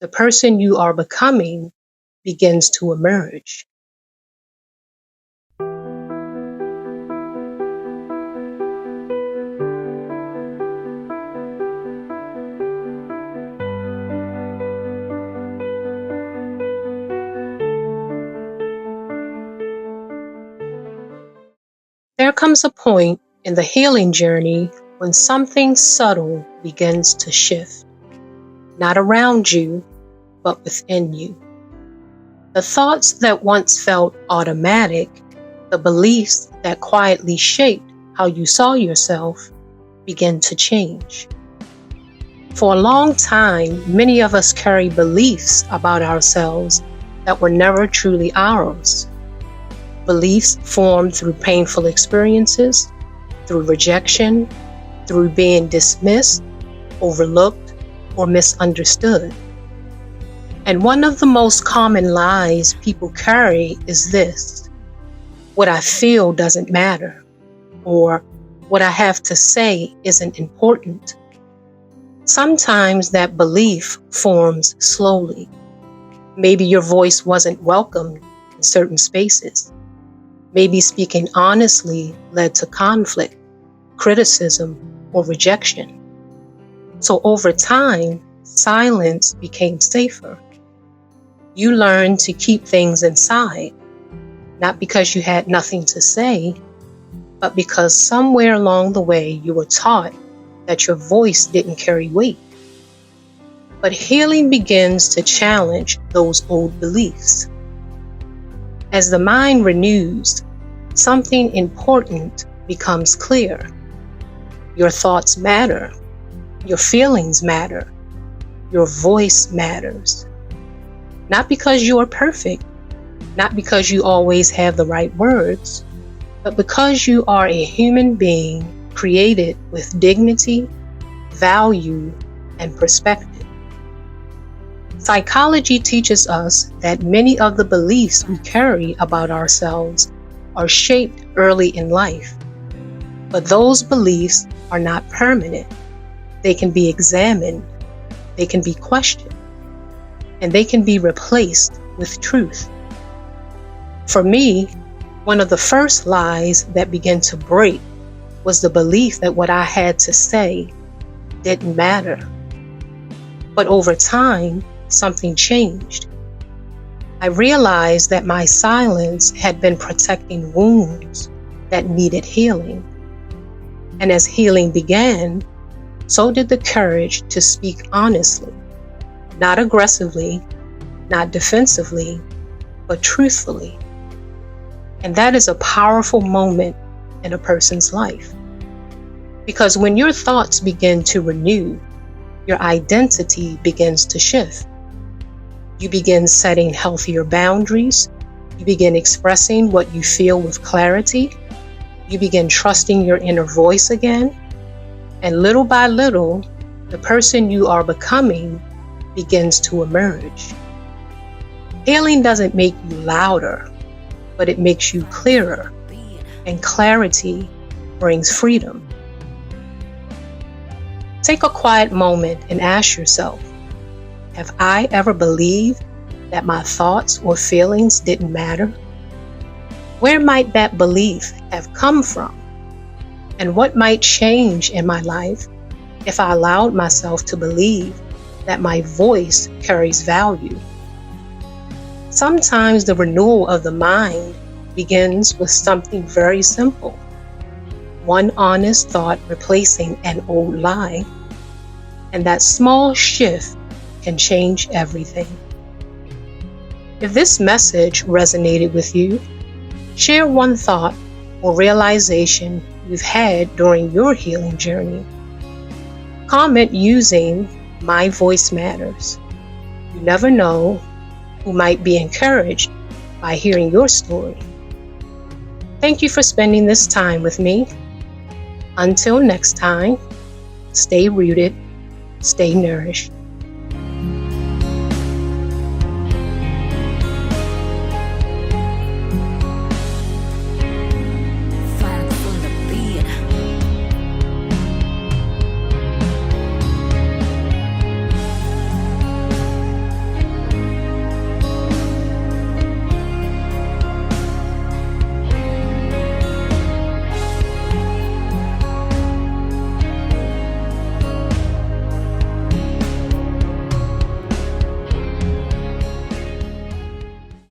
the person you are becoming begins to emerge. There comes a point in the healing journey when something subtle begins to shift, not around you, but within you. The thoughts that once felt automatic, the beliefs that quietly shaped how you saw yourself, begin to change. For a long time, many of us carry beliefs about ourselves that were never truly ours. Beliefs formed through painful experiences, through rejection, through being dismissed, overlooked, or misunderstood. And one of the most common lies people carry is this: what I feel doesn't matter, or what I have to say isn't important. Sometimes that belief forms slowly. Maybe your voice wasn't welcomed in certain spaces. Maybe speaking honestly led to conflict, criticism, or rejection. So over time, silence became safer. You learned to keep things inside, not because you had nothing to say, but because somewhere along the way you were taught that your voice didn't carry weight. But healing begins to challenge those old beliefs. As the mind renews, something important becomes clear. Your thoughts matter. Your feelings matter. Your voice matters. Not because you are perfect, not because you always have the right words, but because you are a human being created with dignity, value, and perspective. Psychology teaches us that many of the beliefs we carry about ourselves are shaped early in life. But those beliefs are not permanent. They can be examined, they can be questioned, and they can be replaced with truth. For me, one of the first lies that began to break was the belief that what I had to say didn't matter. But over time, something changed. I realized that my silence had been protecting wounds that needed healing. And as healing began, so did the courage to speak honestly, not aggressively, not defensively, but truthfully. And that is a powerful moment in a person's life. Because when your thoughts begin to renew, your identity begins to shift. You begin setting healthier boundaries. You begin expressing what you feel with clarity. You begin trusting your inner voice again. And little by little, the person you are becoming begins to emerge. Healing doesn't make you louder, but it makes you clearer. And clarity brings freedom. Take a quiet moment and ask yourself, have I ever believed that my thoughts or feelings didn't matter? Where might that belief have come from? And what might change in my life if I allowed myself to believe that my voice carries value? Sometimes the renewal of the mind begins with something very simple. One honest thought replacing an old lie. And that small shift can change everything. If this message resonated with you, share one thought or realization you've had during your healing journey. Comment using My Voice Matters. You never know who might be encouraged by hearing your story. Thank you for spending this time with me. Until next time, stay rooted, stay nourished.